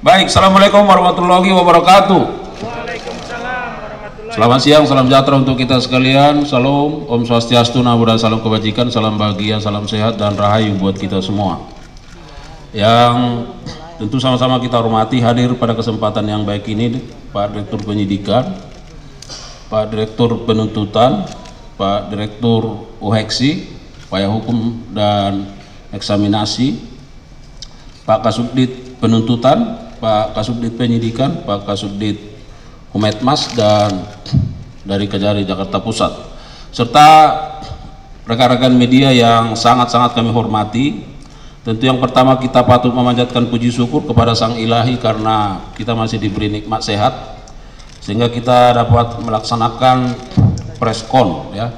Baik, Assalamualaikum warahmatullahi wabarakatuh. Waalaikumsalam warahmatullahi. Selamat siang, salam sejahtera untuk kita sekalian. Salam, Om Swastiastu, Namo Buddhaya, salam kebajikan, salam bahagia, salam sehat dan rahayu buat kita semua. Yang tentu sama-sama kita hormati hadir pada kesempatan yang baik ini Pak Direktur Penyidikan, Pak Direktur Penuntutan, Pak Direktur UHEKSI, Upaya Hukum dan Eksaminasi, Pak Kasubdit Penuntutan, Pak Kasubdit Penyidikan, Pak Kasubdit Humetmas, dan dari Kejari Jakarta Pusat, serta rekan-rekan media yang sangat-sangat kami hormati. Tentu yang pertama kita patut memanjatkan puji syukur kepada Sang Ilahi karena kita masih diberi nikmat sehat sehingga kita dapat melaksanakan preskon ya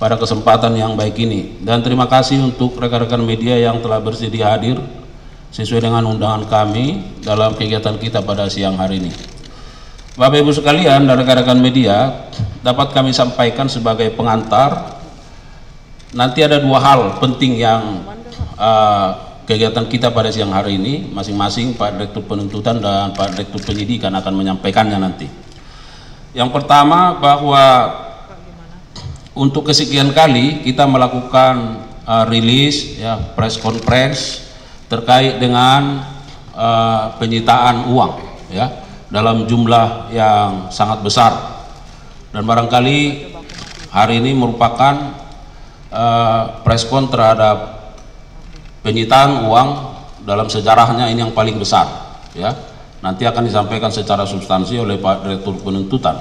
pada kesempatan yang baik ini. Dan terima kasih untuk rekan-rekan media yang telah bersedia hadir sesuai dengan undangan kami dalam kegiatan kita pada siang hari ini. Bapak Ibu sekalian dan rekan-rekan media, dapat kami sampaikan sebagai pengantar, nanti ada dua hal penting yang kegiatan kita pada siang hari ini, masing-masing Pak Direktur Penuntutan dan Pak Direktur Penyidikan akan menyampaikannya nanti. Yang pertama, bahwa untuk kesekian kali kita melakukan rilis ya, press conference terkait dengan penyitaan uang ya dalam jumlah yang sangat besar, dan barangkali hari ini merupakan preskon terhadap penyitaan uang dalam sejarahnya ini yang paling besar ya. Nanti akan disampaikan secara substansi oleh Pak Direktur Penuntutan.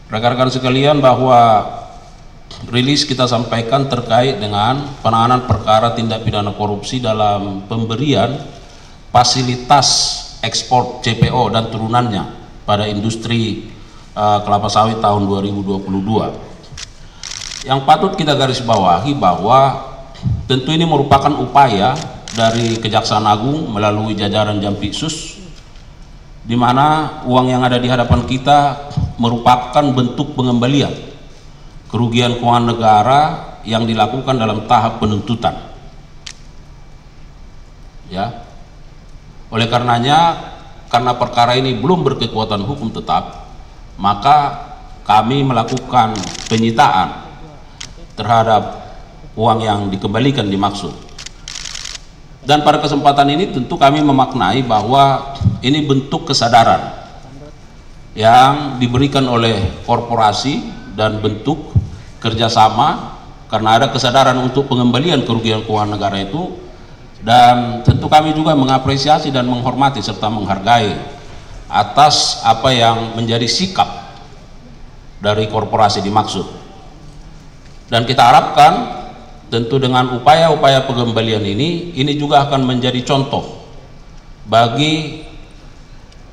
Rekan-rekan sekalian, bahwa rilis kita sampaikan terkait dengan penanganan perkara tindak pidana korupsi dalam pemberian fasilitas ekspor CPO dan turunannya pada industri kelapa sawit tahun 2022. Yang patut kita garis bawahi bahwa tentu ini merupakan upaya dari Kejaksaan Agung melalui jajaran Jampitsus, di mana uang yang ada di hadapan kita merupakan bentuk pengembalian kerugian keuangan negara yang dilakukan dalam tahap penuntutan ya. Oleh karenanya, karena perkara ini belum berkekuatan hukum tetap, maka kami melakukan penyitaan terhadap uang yang dikembalikan dimaksud. Dan pada kesempatan ini tentu kami memaknai bahwa ini bentuk kesadaran yang diberikan oleh korporasi dan bentuk kerjasama, karena ada kesadaran untuk pengembalian kerugian keuangan negara itu. Dan tentu kami juga mengapresiasi dan menghormati serta menghargai atas apa yang menjadi sikap dari korporasi dimaksud. Dan kita harapkan tentu dengan upaya-upaya pengembalian ini juga akan menjadi contoh bagi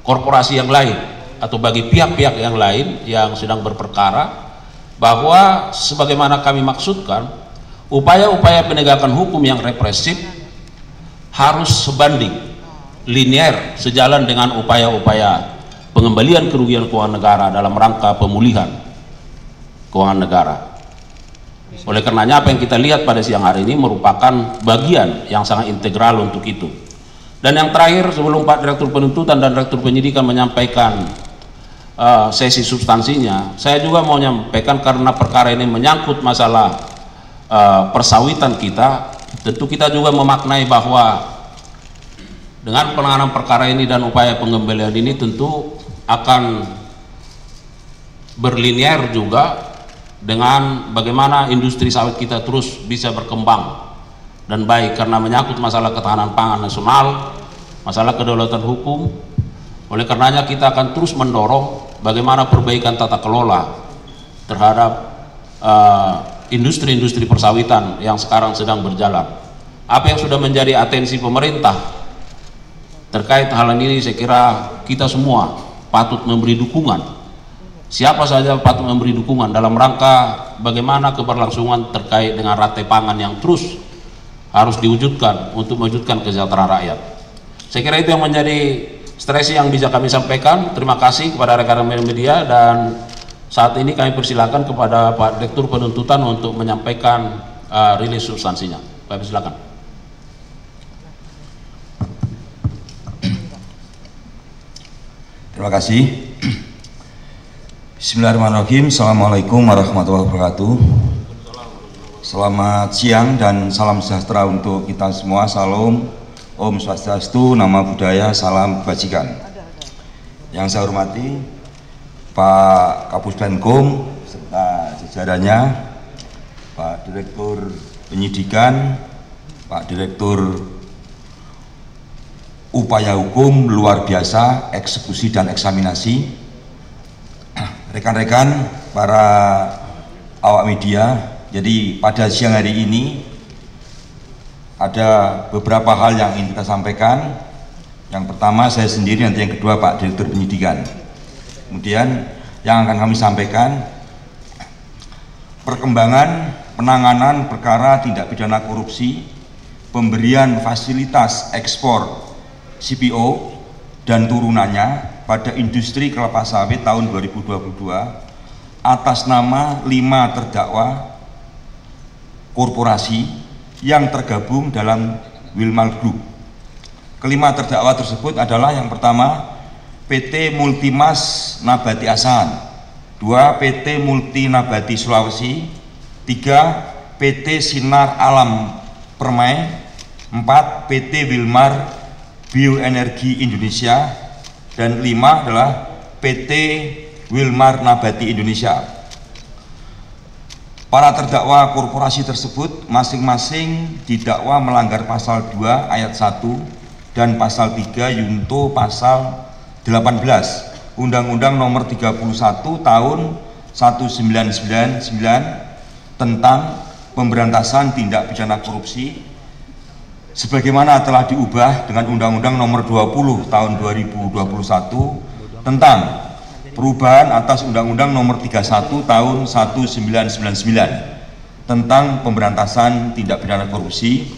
korporasi yang lain atau bagi pihak-pihak yang lain yang sedang berperkara, bahwa sebagaimana kami maksudkan, upaya-upaya penegakan hukum yang represif harus sebanding, linear, sejalan dengan upaya-upaya pengembalian kerugian keuangan negara dalam rangka pemulihan keuangan negara. Oleh karenanya, apa yang kita lihat pada siang hari ini merupakan bagian yang sangat integral untuk itu. Dan yang terakhir, sebelum Pak Direktur Penuntutan dan Direktur Penyidikan menyampaikan sesi substansinya, saya juga mau menyampaikan, karena perkara ini menyangkut masalah persawitan kita, tentu kita juga memaknai bahwa dengan penanganan perkara ini dan upaya pengembalian ini tentu akan berlinear juga dengan bagaimana industri sawit kita terus bisa berkembang dan baik, karena menyangkut masalah ketahanan pangan nasional, masalah kedaulatan hukum. Oleh karenanya kita akan terus mendorong bagaimana perbaikan tata kelola terhadap industri-industri persawitan yang sekarang sedang berjalan. Apa yang sudah menjadi atensi pemerintah terkait hal ini, saya kira kita semua patut memberi dukungan. Siapa saja patut memberi dukungan dalam rangka bagaimana keberlangsungan terkait dengan rantai pangan yang terus harus diwujudkan untuk mewujudkan kesejahteraan rakyat. Saya kira itu yang menjadi stresi yang bisa kami sampaikan. Terima kasih kepada rekan-rekan media, dan saat ini kami persilakan kepada Pak Direktur Penuntutan untuk menyampaikan rilis substansinya. Kami silakan. Terima kasih. Bismillahirrahmanirrahim. Assalamualaikum warahmatullahi wabarakatuh. Selamat siang dan salam sejahtera untuk kita semua. Salam, Om Swastiastu, Nama Budaya, Salam Kebajikan. Yang saya hormati Pak Kapus Penkum serta jajarannya, Pak Direktur Penyidikan, Pak Direktur Upaya Hukum Luar Biasa, Eksekusi dan Eksaminasi, rekan-rekan para awak media. Jadi pada siang hari ini ada beberapa hal yang ingin kita sampaikan. Yang pertama saya sendiri, nanti yang kedua Pak Direktur Penyidikan. Kemudian yang akan kami sampaikan perkembangan penanganan perkara tindak pidana korupsi, pemberian fasilitas ekspor CPO dan turunannya pada industri kelapa sawit tahun 2022 atas nama 5 terdakwa korporasi yang tergabung dalam Wilmar Group. Kelima terdakwa tersebut adalah yang pertama PT Multimas Nabati Asahan, 2 PT Multi Nabati Sulawesi, 3 PT Sinar Alam Permai, 4 PT Wilmar Bioenergi Indonesia, dan 5 adalah PT Wilmar Nabati Indonesia. Para terdakwa korporasi tersebut masing-masing didakwa melanggar pasal 2 ayat 1 dan pasal 3 Yunto pasal 18 Undang-Undang Nomor 31 Tahun 1999 tentang pemberantasan tindak pidana korupsi, sebagaimana telah diubah dengan Undang-Undang Nomor 20 Tahun 2021 tentang perubahan atas Undang-Undang Nomor 31 Tahun 1999 tentang pemberantasan tindak pidana korupsi,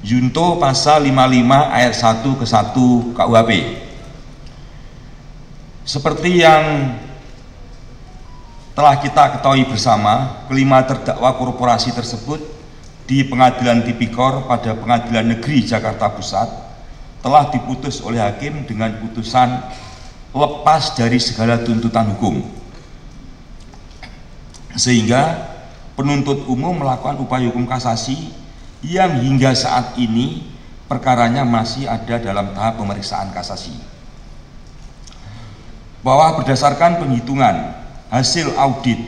Yunto pasal 55 ayat 1 ke 1 KUHP. Seperti yang telah kita ketahui bersama, kelima terdakwa korporasi tersebut di Pengadilan Tipikor pada Pengadilan Negeri Jakarta Pusat telah diputus oleh hakim dengan putusan lepas dari segala tuntutan hukum, sehingga penuntut umum melakukan upaya hukum kasasi yang hingga saat ini perkaranya masih ada dalam tahap pemeriksaan kasasi. Bahwa berdasarkan penghitungan hasil audit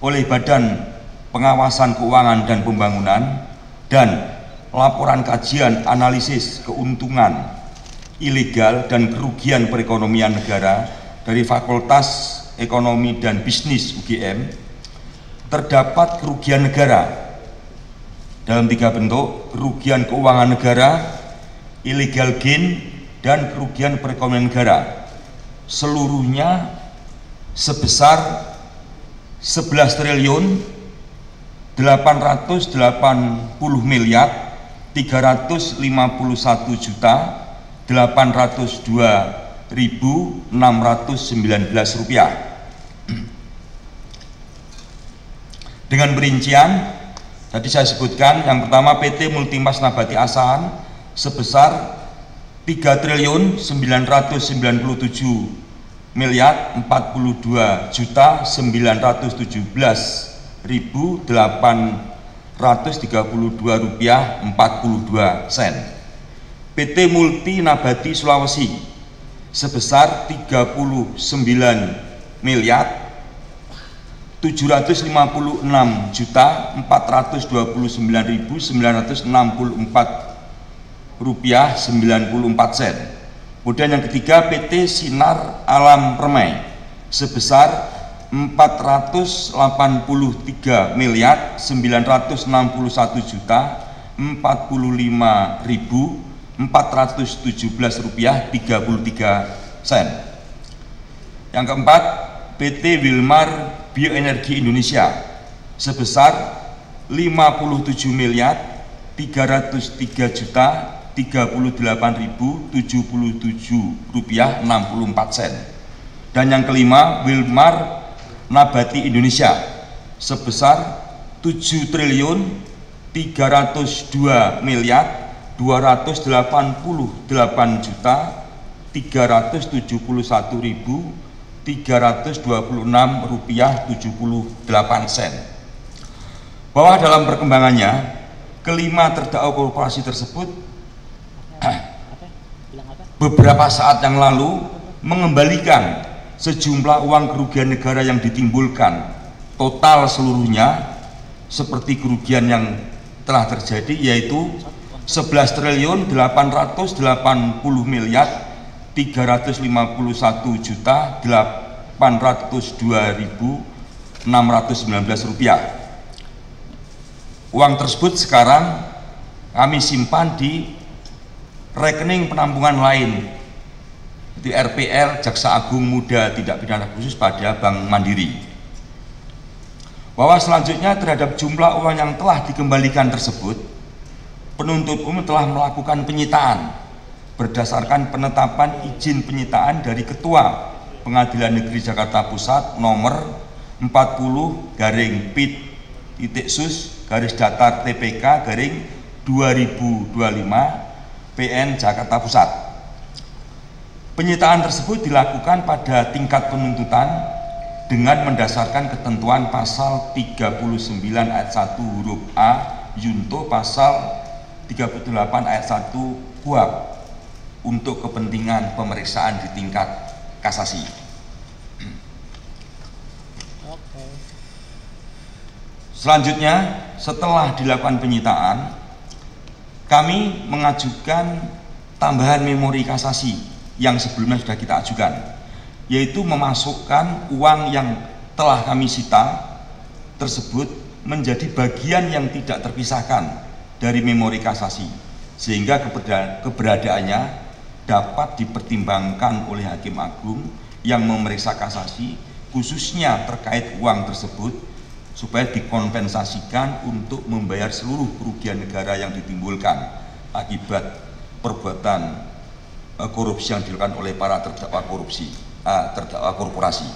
oleh Badan Pengawasan Keuangan dan Pembangunan dan laporan kajian analisis keuntungan ilegal dan kerugian perekonomian negara dari Fakultas Ekonomi dan Bisnis UGM, terdapat kerugian negara dalam 3 bentuk: kerugian keuangan negara, illegal gain, dan kerugian perekonomian negara, seluruhnya sebesar 11 triliun 880 miliar 351 juta 802.619 rupiah. Dengan perincian tadi saya sebutkan, yang pertama PT Multimas Nabati Asahan sebesar 3 triliun 997 miliar 42 juta 917.832 rupiah 42 sen. PT Multi Nabati Sulawesi sebesar 39 miliar 756 juta 429.964 rupiah 94 sen. Kemudian yang ketiga PT Sinar Alam Permai sebesar 483 miliar 961 juta 45.417 rupiah 33 sen. Yang keempat PT Wilmar Bioenergi Indonesia sebesar 57 miliar 303 juta 38.077 rupiah 64 sen. Dan yang kelima Wilmar Nabati Indonesia sebesar 7 triliun 302 miliar 288 juta Rp371.326,78. Bahwa dalam perkembangannya, kelima terdakwa korporasi tersebut beberapa saat yang lalu mengembalikan sejumlah uang kerugian negara yang ditimbulkan, total seluruhnya seperti kerugian yang telah terjadi yaitu 11.351.802.619 rupiah. Uang tersebut sekarang kami simpan di rekening penampungan lain di RPL Jaksa Agung Muda Tindak Pidana Khusus pada Bank Mandiri. Bahwa selanjutnya terhadap jumlah uang yang telah dikembalikan tersebut, penuntut umum telah melakukan penyitaan berdasarkan penetapan izin penyitaan dari Ketua Pengadilan Negeri Jakarta Pusat nomor 40-pit-sus-TPK-2025 PN Jakarta Pusat. Penyitaan tersebut dilakukan pada tingkat penuntutan dengan mendasarkan ketentuan pasal 39 ayat 1 huruf A junto pasal 38 ayat 1 KUHP untuk kepentingan pemeriksaan di tingkat kasasi. Selanjutnya, setelah dilakukan penyitaan, kami mengajukan tambahan memori kasasi yang sebelumnya sudah kita ajukan, yaitu memasukkan uang yang telah kami sita tersebut menjadi bagian yang tidak terpisahkan dari memori kasasi, sehingga keberadaannya dapat dipertimbangkan oleh Hakim Agung yang memeriksa kasasi, khususnya terkait uang tersebut, supaya dikompensasikan untuk membayar seluruh kerugian negara yang ditimbulkan akibat perbuatan korupsi yang dilakukan oleh para terdakwa korporasi.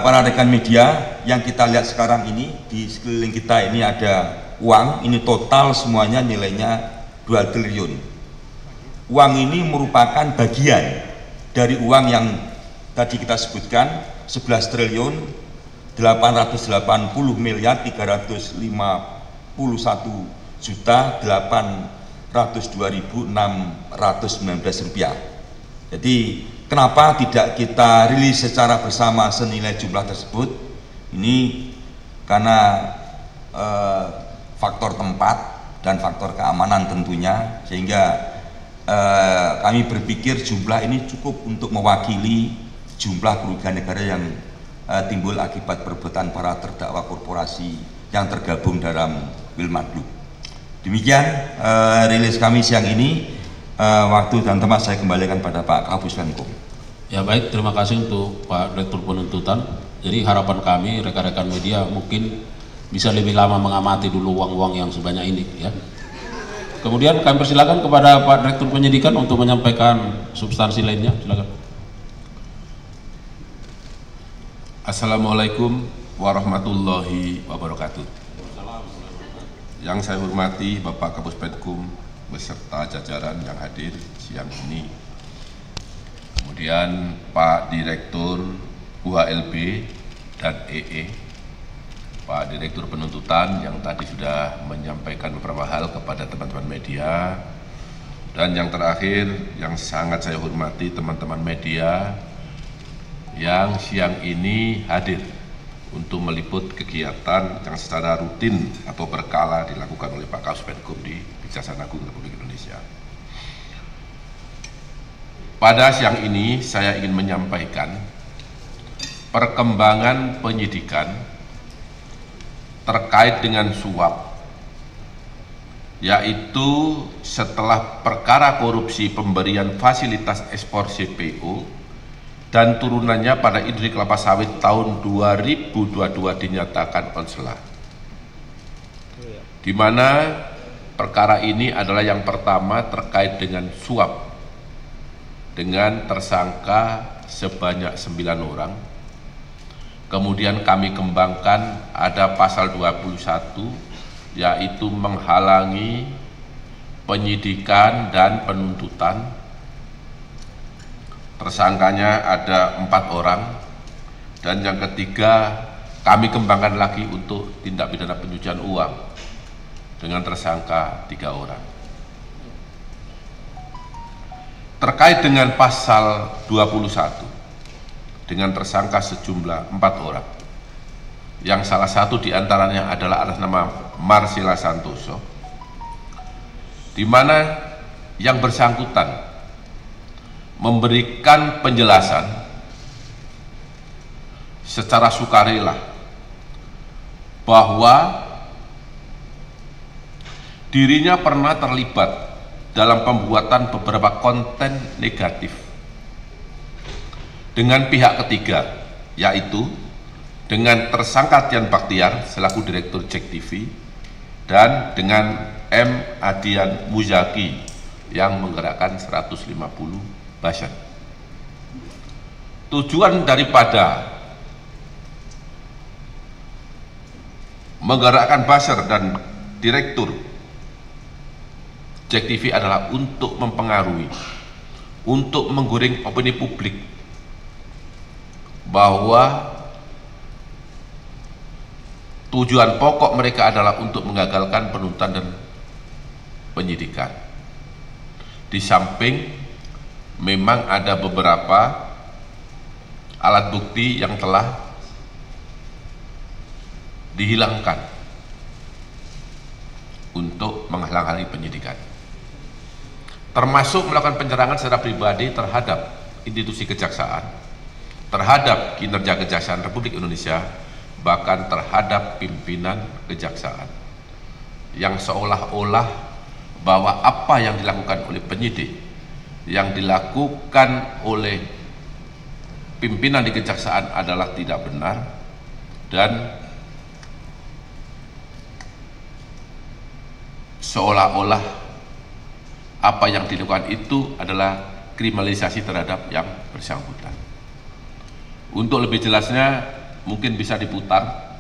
Para rekan media, yang kita lihat sekarang ini di sekeliling kita ini ada uang, ini total semuanya nilainya 2 triliun. Uang ini merupakan bagian dari uang yang tadi kita sebutkan 11 triliun 831.802.619 rupiah. Jadi kenapa tidak kita rilis secara bersama senilai jumlah tersebut? Ini karena faktor tempat dan faktor keamanan tentunya, sehingga kami berpikir jumlah ini cukup untuk mewakili jumlah kerugian negara yang timbul akibat perbuatan para terdakwa korporasi yang tergabung dalam Wilmadgroup. Demikian rilis kami siang ini. Waktu dan tempat saya kembalikan pada Pak Kapus Penkum. Ya baik, terima kasih untuk Pak Direktur Penuntutan. Jadi harapan kami rekan-rekan media mungkin bisa lebih lama mengamati dulu uang-uang yang sebanyak ini ya. Kemudian kami persilakan kepada Pak Direktur Penyidikan untuk menyampaikan substansi lainnya. Silakan. Assalamualaikum warahmatullahi wabarakatuh. Yang saya hormati Bapak Kapus Penkum beserta jajaran yang hadir siang ini. Kemudian Pak Direktur UHLB dan EE, Pak Direktur Penuntutan yang tadi sudah menyampaikan beberapa hal kepada teman-teman media, dan yang terakhir yang sangat saya hormati teman-teman media yang siang ini hadir untuk meliput kegiatan yang secara rutin atau berkala dilakukan oleh Pak Kapus Penkum di Kejaksaan Agung Republik Indonesia. Pada siang ini saya ingin menyampaikan perkembangan penyidikan terkait dengan suap, yaitu setelah perkara korupsi pemberian fasilitas ekspor CPO dan turunannya pada industri kelapa sawit tahun 2022 dinyatakan onslah, di mana perkara ini adalah yang pertama terkait dengan suap dengan tersangka sebanyak 9 orang. Kemudian kami kembangkan ada pasal 21 yaitu menghalangi penyidikan dan penuntutan tersangkanya ada 4 orang, dan yang ketiga kami kembangkan lagi untuk tindak pidana pencucian uang dengan tersangka 3 orang. Terkait dengan pasal 21 dengan tersangka sejumlah 4 orang, yang salah satu diantaranya adalah atas nama Marcella Santoso, di mana yang bersangkutan memberikan penjelasan secara sukarela bahwa dirinya pernah terlibat dalam pembuatan beberapa konten negatif dengan pihak ketiga, yaitu dengan tersangka Tian Baktiar selaku Direktur JEK TV dan dengan M. Adian Muzaki yang menggerakkan 150 buzzer. Tujuan daripada menggerakkan buzzer dan Direktur JEK TV adalah untuk mempengaruhi, untuk menggoreng opini publik bahwa tujuan pokok mereka adalah untuk menggagalkan penuntutan dan penyidikan. Di samping memang ada beberapa alat bukti yang telah dihilangkan untuk menghalang-halangi penyidikan, termasuk melakukan penyerangan secara pribadi terhadap institusi kejaksaan, terhadap kinerja Kejaksaan Republik Indonesia, bahkan terhadap pimpinan kejaksaan, yang seolah-olah bahwa apa yang dilakukan oleh penyidik, yang dilakukan oleh pimpinan di kejaksaan adalah tidak benar, dan seolah-olah apa yang dilakukan itu adalah kriminalisasi terhadap yang bersangkutan. Untuk lebih jelasnya mungkin bisa diputar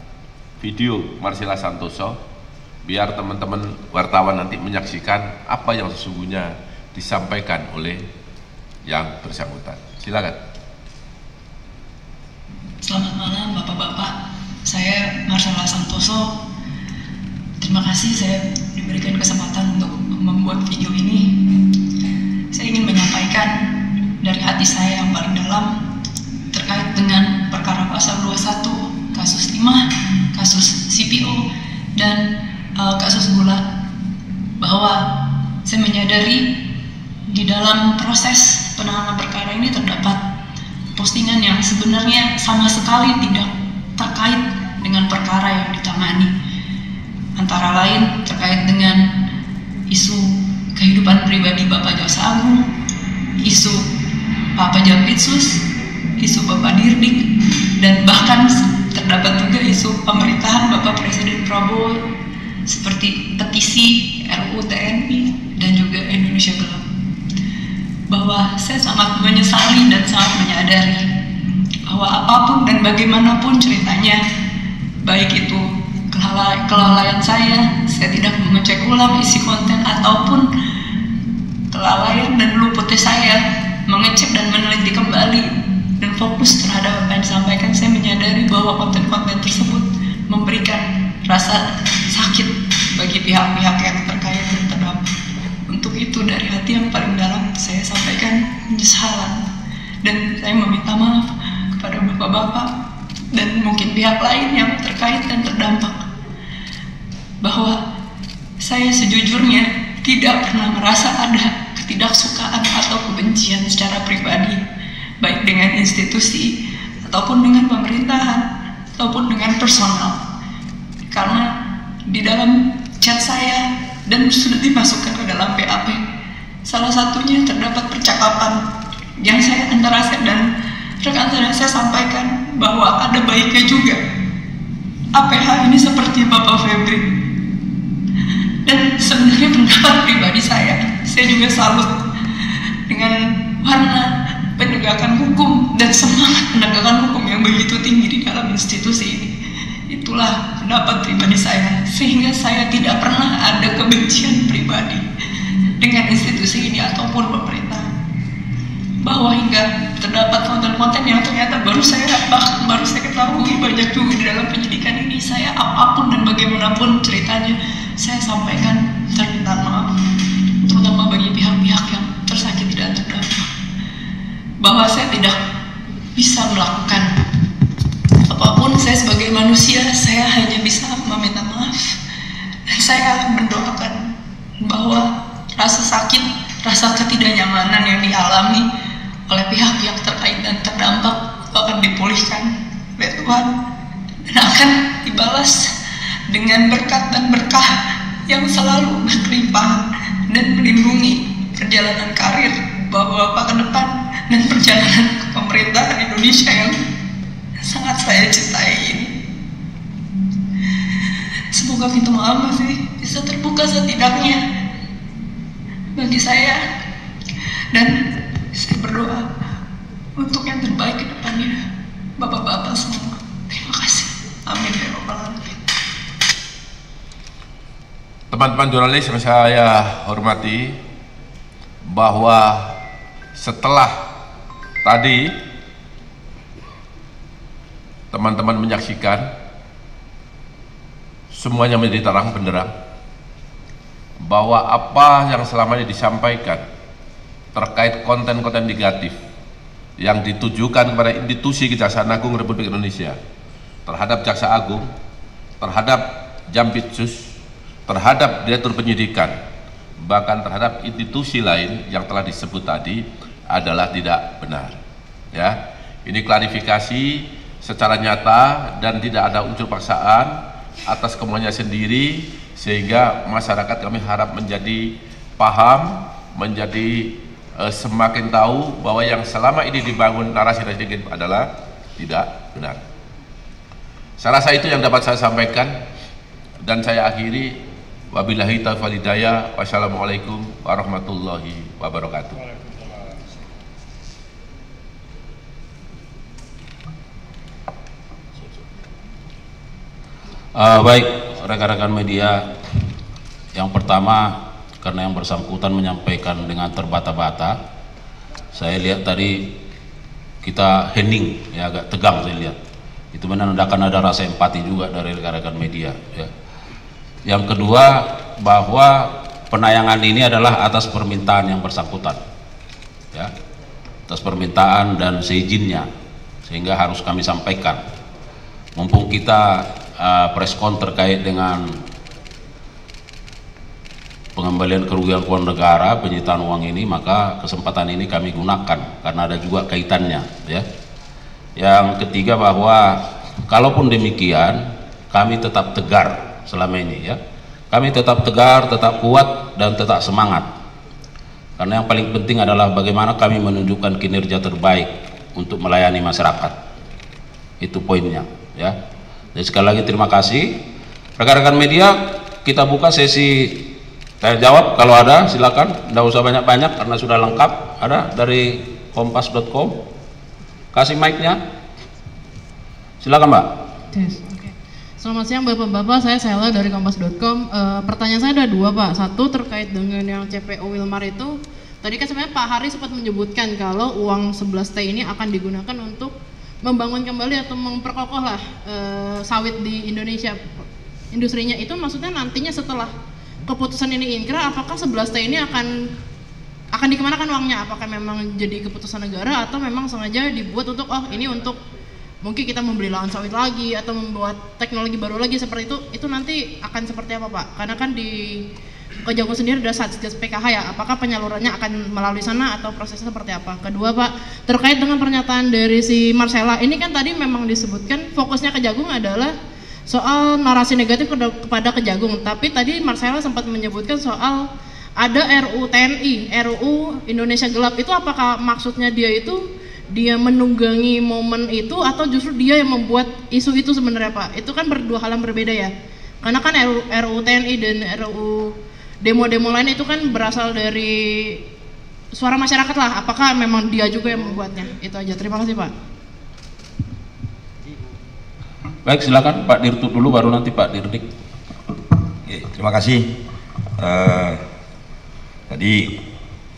video Marcella Santoso biar teman-teman wartawan nanti menyaksikan apa yang sesungguhnya disampaikan oleh yang bersangkutan. Silakan. Selamat malam Bapak-bapak, saya Marcella Santoso. Terima kasih saya diberikan kesempatan untuk membuat video ini. Saya ingin menyampaikan dari hati saya yang paling dalam terkait dengan perkara pasal 21, kasus timah, kasus CPO, dan kasus gula, bahwa saya menyadari di dalam proses penanganan perkara ini terdapat postingan yang sebenarnya sama sekali tidak terkait dengan perkara yang ditangani, antara lain terkait dengan isu kehidupan pribadi Bapak Jaksa Agung, isu Pak Jampitsus, isu Bapak Dirdik, dan bahkan terdapat juga isu pemerintahan Bapak Presiden Prabowo seperti petisi RUU TNI dan juga Indonesia Gelap. Bahwa saya sangat menyesali dan sangat menyadari bahwa apapun dan bagaimanapun ceritanya, baik itu kelalaian saya tidak mengecek ulang isi konten, ataupun kelalaian dan luputnya saya mengecek dan meneliti kembali dan fokus terhadap apa yang disampaikan, saya menyadari bahwa konten-konten tersebut memberikan rasa sakit bagi pihak-pihak yang terkait dan terdampak. Untuk itu dari hati yang paling dalam saya sampaikan penyesalan, dan saya meminta maaf kepada bapak-bapak dan mungkin pihak lain yang terkait dan terdampak, bahwa saya sejujurnya tidak pernah merasa ada ketidaksukaan atau kebencian secara pribadi, baik dengan institusi ataupun dengan pemerintahan ataupun dengan personal. Karena di dalam chat saya dan sudah dimasukkan ke dalam BAP, salah satunya terdapat percakapan yang antara saya dan rekan saya sampaikan bahwa ada baiknya juga APH ini seperti Bapak Febri. Dan sebenarnya pendapat pribadi saya juga salut dengan warna penegakan hukum dan semangat penegakan hukum yang begitu tinggi di dalam institusi ini. Itulah pendapat pribadi saya, sehingga saya tidak pernah ada kebencian pribadi dengan institusi ini ataupun pemerintah. bahwa hingga terdapat konten-konten yang ternyata baru saya ketahui banyak juga di dalam penyidikan ini. Saya apapun dan bagaimanapun ceritanya saya sampaikan permintaan maaf, terutama bagi pihak-pihak yang tersakiti dan terdampak, bahwa saya tidak bisa melakukan apapun. Saya sebagai manusia, saya hanya bisa meminta maaf, dan saya mendoakan bahwa rasa sakit, rasa ketidaknyamanan yang dialami oleh pihak-pihak terkait dan terdampak akan dipulihkan oleh Tuhan dan akan dibalas dengan berkat dan berkah yang selalu berlimpah dan melindungi perjalanan karir Bapak-Bapak ke depan dan perjalanan pemerintahan Indonesia yang sangat saya cintai ini. Semoga pintu maaf masih bisa terbuka setidaknya bagi saya, dan saya berdoa untuk yang terbaik ke depannya, Bapak-Bapak semua. Terima kasih. Amin ya Rabbal Alamin. Teman-teman jurnalis yang saya hormati, bahwa setelah tadi teman-teman menyaksikan semuanya menjadi terang benderang bahwa apa yang selama ini disampaikan terkait konten-konten negatif yang ditujukan kepada institusi Kejaksaan Agung Republik Indonesia, terhadap Jaksa Agung, terhadap Jampitsus, terhadap Direktur Penyidikan, bahkan terhadap institusi lain yang telah disebut tadi adalah tidak benar. Ya, ini klarifikasi secara nyata dan tidak ada unsur paksaan atas kemauannya sendiri, sehingga masyarakat kami harap menjadi paham, menjadi semakin tahu bahwa yang selama ini dibangun narasi adalah tidak benar. Saya rasa itu yang dapat saya sampaikan, dan saya akhiri. Wabillahi taufiq wal hidayah. Wassalamualaikum warahmatullahi wabarakatuh. Baik, rekan-rekan media, yang pertama, karena yang bersangkutan menyampaikan dengan terbata-bata, saya lihat tadi kita hening, ya, agak tegang saya lihat. Itu menandakan ada rasa empati juga dari rekan-rekan media. Ya. Yang kedua, bahwa penayangan ini adalah atas permintaan yang bersangkutan, ya, atas permintaan dan seizinnya, sehingga harus kami sampaikan. Mumpung kita preskon terkait dengan pengembalian kerugian keuangan negara, penyitaan uang ini, maka kesempatan ini kami gunakan karena ada juga kaitannya, ya. Yang ketiga, bahwa kalaupun demikian kami tetap tegar selama ini, ya. Kami tetap tegar, tetap kuat, dan tetap semangat. Karena yang paling penting adalah bagaimana kami menunjukkan kinerja terbaik untuk melayani masyarakat. Itu poinnya, ya. Jadi sekali lagi terima kasih rekan-rekan media. Kita buka sesi tanya jawab, kalau ada silakan, tidak usah banyak-banyak karena sudah lengkap. Ada dari kompas.com, kasih mic-nya, silakan Mbak. Yes, okay. Selamat siang Bapak-Bapak, saya Sela dari kompas.com. Pertanyaan saya ada dua Pak. Satu terkait dengan yang CPO Wilmar itu, tadi kan sebenarnya Pak Hari sempat menyebutkan kalau uang 11T ini akan digunakan untuk membangun kembali atau memperkokoh lah sawit di Indonesia, industrinya. Itu maksudnya nantinya setelah keputusan ini inkrah, apakah 11T ini akan dikemanakan uangnya? Apakah memang jadi keputusan negara atau memang sengaja dibuat untuk ini untuk mungkin kita membeli lahan sawit lagi atau membuat teknologi baru lagi seperti itu nanti akan seperti apa Pak? Karena kan di Kejagung sendiri ada Satgas PKH ya, apakah penyalurannya akan melalui sana atau prosesnya seperti apa? Kedua Pak, terkait dengan pernyataan dari si Marcella, ini kan tadi memang disebutkan fokusnya Kejagung adalah soal narasi negatif kepada Kejagung, tapi tadi Marcella sempat menyebutkan soal ada RUU TNI, RUU Indonesia Gelap. Itu apakah maksudnya dia menunggangi momen itu atau justru dia yang membuat isu itu sebenarnya Pak? Itu kan berdua hal yang berbeda ya, karena kan RUU TNI dan RUU demo-demo lain itu kan berasal dari suara masyarakat lah. Apakah memang dia juga yang membuatnya? Itu aja, terima kasih Pak. Baik, silakan Pak Dirtut dulu, baru nanti Pak Dirdik. Terima kasih. Tadi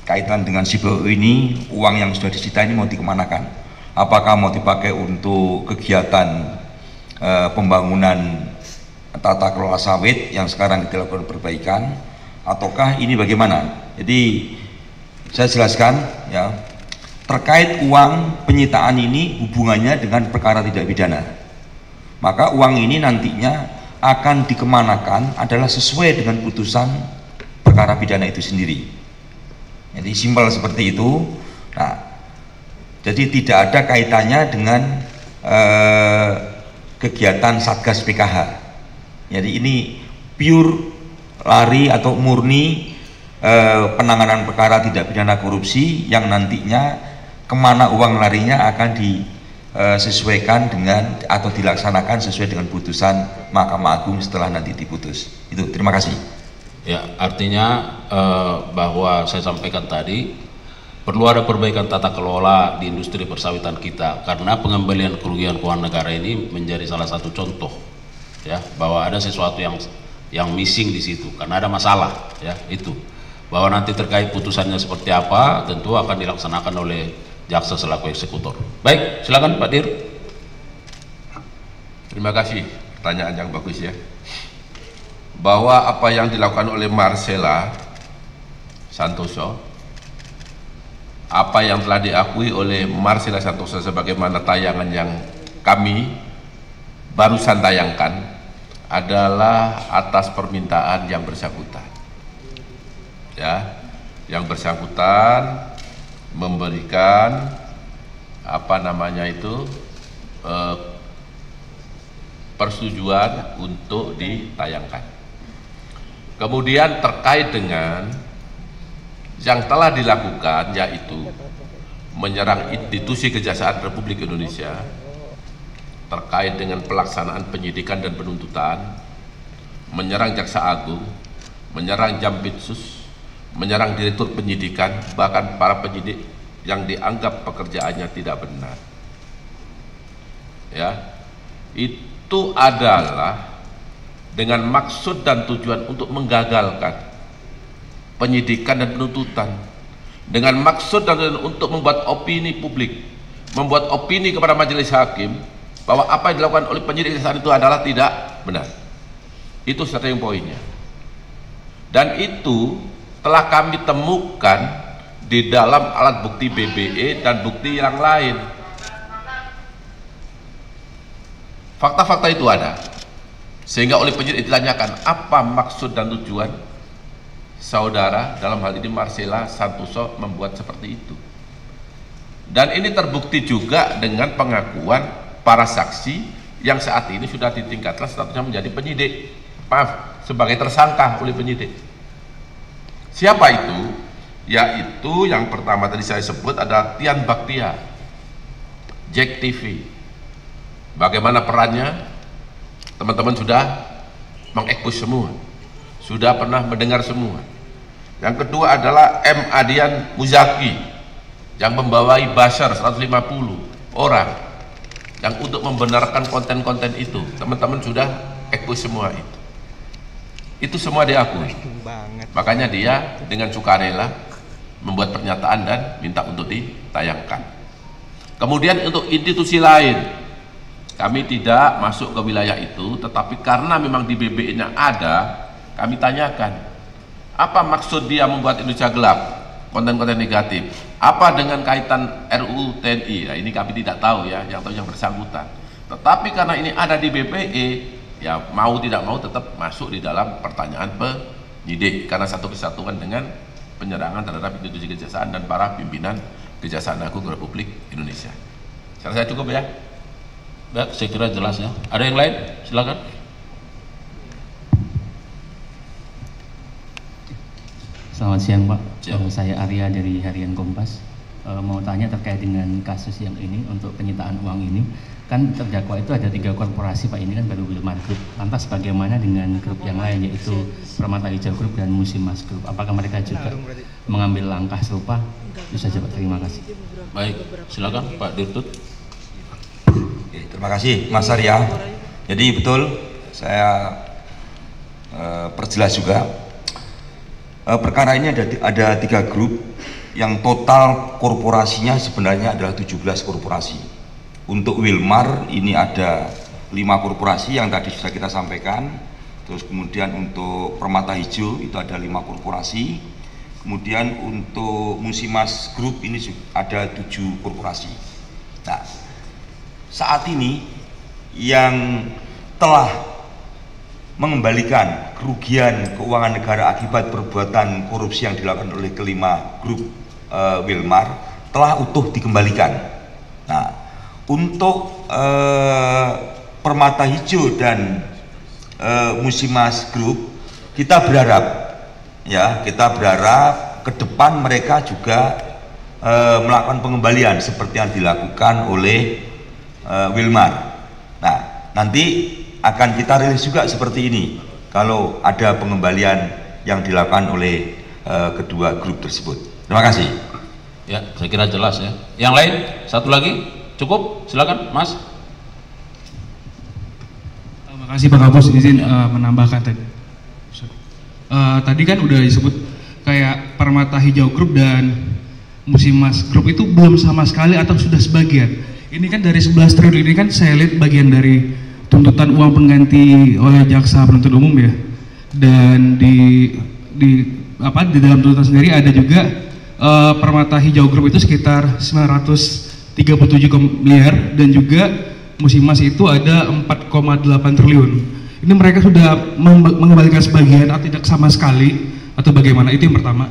kaitan dengan CPO ini, uang yang sudah disita ini mau dikemanakan? Apakah mau dipakai untuk kegiatan pembangunan tata kelola sawit yang sekarang dilakukan perbaikan, ataukah ini bagaimana? Jadi saya jelaskan ya, terkait uang penyitaan ini hubungannya dengan perkara tidak pidana. Maka uang ini nantinya akan dikemanakan adalah sesuai dengan putusan perkara pidana itu sendiri. Jadi simpel seperti itu. Nah, jadi tidak ada kaitannya dengan kegiatan Satgas PKH. Jadi ini pure lari atau murni penanganan perkara tidak pidana korupsi yang nantinya kemana uang larinya akan disesuaikan dengan atau dilaksanakan sesuai dengan putusan Mahkamah Agung setelah nanti diputus. Itu, terima kasih. Ya, artinya bahwa saya sampaikan tadi perlu ada perbaikan tata kelola di industri persawitan kita, karena pengembalian kerugian keuangan negara ini menjadi salah satu contoh ya, bahwa ada sesuatu yang missing di situ karena ada masalah ya. Itu bahwa nanti terkait putusannya seperti apa tentu akan dilaksanakan oleh jaksa selaku eksekutor. Baik, silakan Pak Dir. Terima kasih, pertanyaan yang bagus ya. Bahwa apa yang dilakukan oleh Marcella Santoso, apa yang telah diakui oleh Marcella Santoso sebagaimana tayangan yang kami barusan tayangkan adalah atas permintaan yang bersangkutan. Ya, yang bersangkutan memberikan persetujuan untuk ditayangkan. Kemudian terkait dengan yang telah dilakukan, yaitu menyerang institusi Kejaksaan Republik Indonesia terkait dengan pelaksanaan penyidikan dan penuntutan, menyerang Jaksa Agung, menyerang Jampitsus, menyerang Direktur Penyidikan, bahkan para penyidik yang dianggap pekerjaannya tidak benar. Ya, itu adalah dengan maksud dan tujuan untuk menggagalkan penyidikan dan penuntutan, dengan maksud dan tujuan untuk membuat opini publik, membuat opini kepada majelis hakim bahwa apa yang dilakukan oleh penyidik saat itu adalah tidak benar. Itu starting pointnya, dan itu telah kami temukan di dalam alat bukti BBE dan bukti yang lain. Fakta-fakta itu ada, sehingga oleh penyidik ditanyakan apa maksud dan tujuan saudara, dalam hal ini Marcella Santoso, membuat seperti itu. Dan ini terbukti juga dengan pengakuan para saksi yang saat ini sudah ditingkatkan statusnya menjadi penyidik, sebagai tersangka oleh penyidik. Siapa itu? Yaitu yang pertama tadi saya sebut adalah Tian Baktia, Jack TV. Bagaimana perannya? Teman-teman sudah mengekspos semua, sudah pernah mendengar semua. Yang kedua adalah M. Adian Muzaki yang membawai buzzer 150 orang yang untuk membenarkan konten-konten itu. Teman-teman sudah ekspos semua itu. Itu semua diakui. Makanya dia dengan sukarela membuat pernyataan dan minta untuk ditayangkan. Kemudian untuk institusi lain, kami tidak masuk ke wilayah itu, tetapi karena memang di BBE-nya ada, kami tanyakan, apa maksud dia membuat Indonesia gelap, konten-konten negatif? Apa dengan kaitan RUU TNI? Nah, ini kami tidak tahu ya, yang tahu yang bersangkutan. Tetapi karena ini ada di BBE, ya mau tidak mau tetap masuk di dalam pertanyaan penyidik, karena satu kesatuan dengan penyerangan terhadap institusi kejaksaan dan para pimpinan Kejaksaan Agung Republik Indonesia. Saya cukup ya. Baik, saya kira jelas ya. Ada yang lain? Silakan. Selamat siang Pak. Siang. Saya Arya dari Harian Kompas. Mau tanya terkait dengan kasus yang ini untuk penyitaan uang ini. Kan terdakwa itu ada 3 korporasi Pak, ini kan baru Wilmar Group. Lantas bagaimana dengan grup yang lain, yaitu Permata Hijau Group dan Musimas Group? Apakah mereka juga mengambil langkah serupa? Itu saja Pak, terima kasih. Baik, silakan Pak Dirtut. Terima kasih Mas Arya. Jadi betul, saya perjelas juga perkara ini ada 3 grup yang total korporasinya sebenarnya adalah 17 korporasi. Untuk Wilmar ini ada 5 korporasi yang tadi sudah kita sampaikan. Terus kemudian untuk Permata Hijau itu ada 5 korporasi. Kemudian untuk Musimas Group ini ada 7 korporasi. Nah, saat ini yang telah mengembalikan kerugian keuangan negara akibat perbuatan korupsi yang dilakukan oleh kelima grup Wilmar telah utuh dikembalikan. Nah, untuk Permata Hijau dan Musimas Group kita berharap ke depan mereka juga melakukan pengembalian seperti yang dilakukan oleh Wilmar. Nah, nanti akan kita rilis juga seperti ini kalau ada pengembalian yang dilakukan oleh kedua grup tersebut. Terima kasih. Ya, saya kira jelas ya. Yang lain, satu lagi, cukup? Silakan, Mas. Terima kasih Pak Kapus, izin menambahkan tadi. Tadi kan udah disebut kayak Permata Hijau Group dan Musimas Group itu belum sama sekali atau sudah sebagian. Ini kan dari 11 triliun ini kan saya lihat bagian dari tuntutan uang pengganti oleh jaksa penuntut umum ya. Dan di dalam tuntutan sendiri ada juga Permata Hijau Group itu sekitar 937 miliar dan juga Musimas itu ada 4,8 triliun. Ini mereka sudah mengembalikan sebagian atau tidak sama sekali atau bagaimana? Itu yang pertama.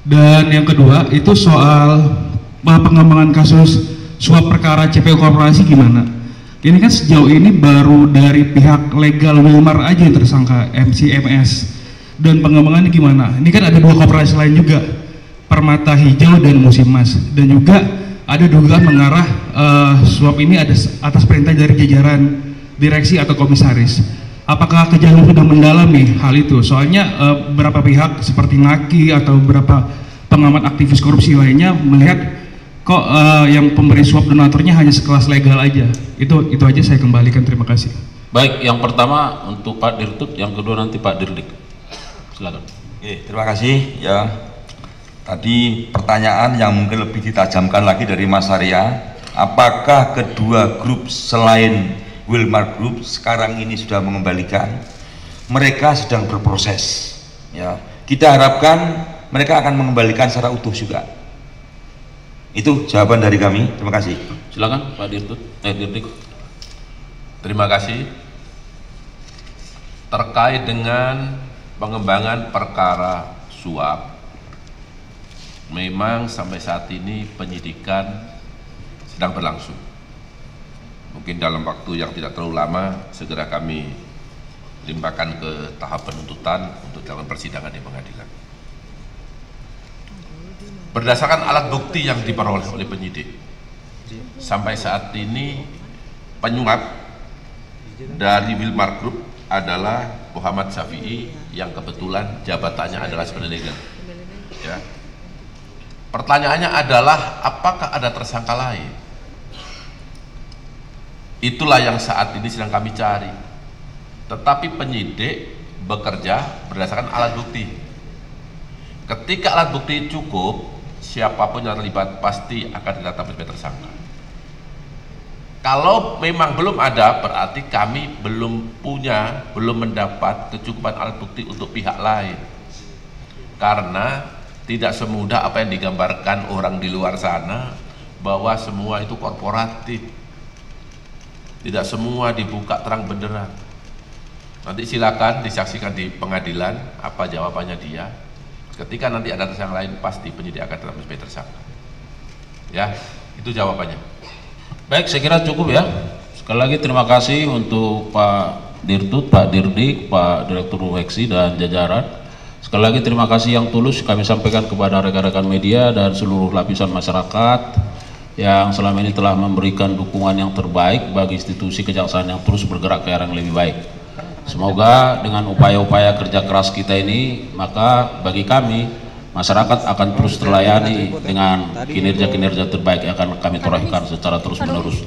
Dan yang kedua itu soal pengembangan kasus suap perkara CPO Korporasi gimana? Ini kan sejauh ini baru dari pihak legal Wilmar aja yang tersangka MCMS. Dan pengembangannya gimana? Ini kan ada 2 korporasi lain juga, Permata Hijau dan Musimas. Dan juga ada dugaan mengarah suap ini ada atas perintah dari jajaran direksi atau komisaris. Apakah Kejaksaan sudah mendalami hal itu? Soalnya beberapa pihak seperti NAKI atau beberapa pengamat aktivis korupsi lainnya melihat kok yang pemberi suap donaturnya hanya sekelas legal aja. Itu aja saya kembalikan, terima kasih. Baik, yang pertama untuk Pak Dirtut, yang kedua nanti Pak Dirdik. Silakan. Oke, terima kasih ya. Tadi pertanyaan yang mungkin lebih ditajamkan lagi dari Mas Arya, apakah kedua grup selain Wilmar Group sekarang ini sudah mengembalikan? Mereka sedang berproses ya. Kita harapkan mereka akan mengembalikan secara utuh juga. Itu jawaban dari kami. Terima kasih. Silakan Pak Dirtut, Dirdik. Terima kasih. Terkait dengan pengembangan perkara suap, memang sampai saat ini penyidikan sedang berlangsung. Mungkin dalam waktu yang tidak terlalu lama segera kami limpahkan ke tahap penuntutan untuk dilakukan persidangan di pengadilan. Berdasarkan alat bukti yang diperoleh oleh penyidik, sampai saat ini penyuap dari Wilmar Group adalah Muhammad Syafi'i yang kebetulan jabatannya adalah sebagai legal. Ya. Pertanyaannya adalah apakah ada tersangka lain? Itulah yang saat ini sedang kami cari. Tetapi penyidik bekerja berdasarkan alat bukti. Ketika alat bukti cukup, siapapun yang terlibat pasti akan ditetapkan sebagai tersangka. Kalau memang belum ada, berarti kami belum mendapat kecukupan alat bukti untuk pihak lain. Karena tidak semudah apa yang digambarkan orang di luar sana bahwa semua itu korporatif. Tidak semua dibuka terang benderang. Nanti silakan disaksikan di pengadilan apa jawabannya dia. Ketika nanti ada tersangka lain, pasti penyidik akan tetap sebagai tersangka. Ya, itu jawabannya. Baik, saya kira cukup ya. Sekali lagi terima kasih untuk Pak Dirtut, Pak Dirdik, Pak Direktur Weksi dan jajaran. Sekali lagi terima kasih yang tulus kami sampaikan kepada rekan-rekan media dan seluruh lapisan masyarakat yang selama ini telah memberikan dukungan yang terbaik bagi institusi kejaksaan yang terus bergerak ke arah yang lebih baik. Semoga dengan upaya-upaya kerja keras kita ini, maka bagi kami masyarakat akan terus terlayani dengan kinerja-kinerja terbaik yang akan kami torehkan secara terus-menerus.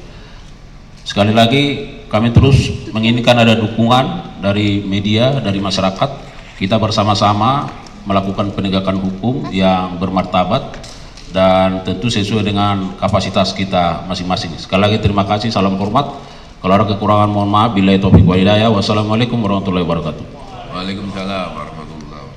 Sekali lagi kami terus menginginkan ada dukungan dari media, dari masyarakat. Kita bersama-sama melakukan penegakan hukum yang bermartabat dan tentu sesuai dengan kapasitas kita masing-masing. Sekali lagi terima kasih, salam hormat. Kalau ada kekurangan mohon maaf. Billahi taufiq wal hidayah. Wassalamualaikum warahmatullahi wabarakatuh. Waalaikumsalam warahmatullahi wabarakatuh.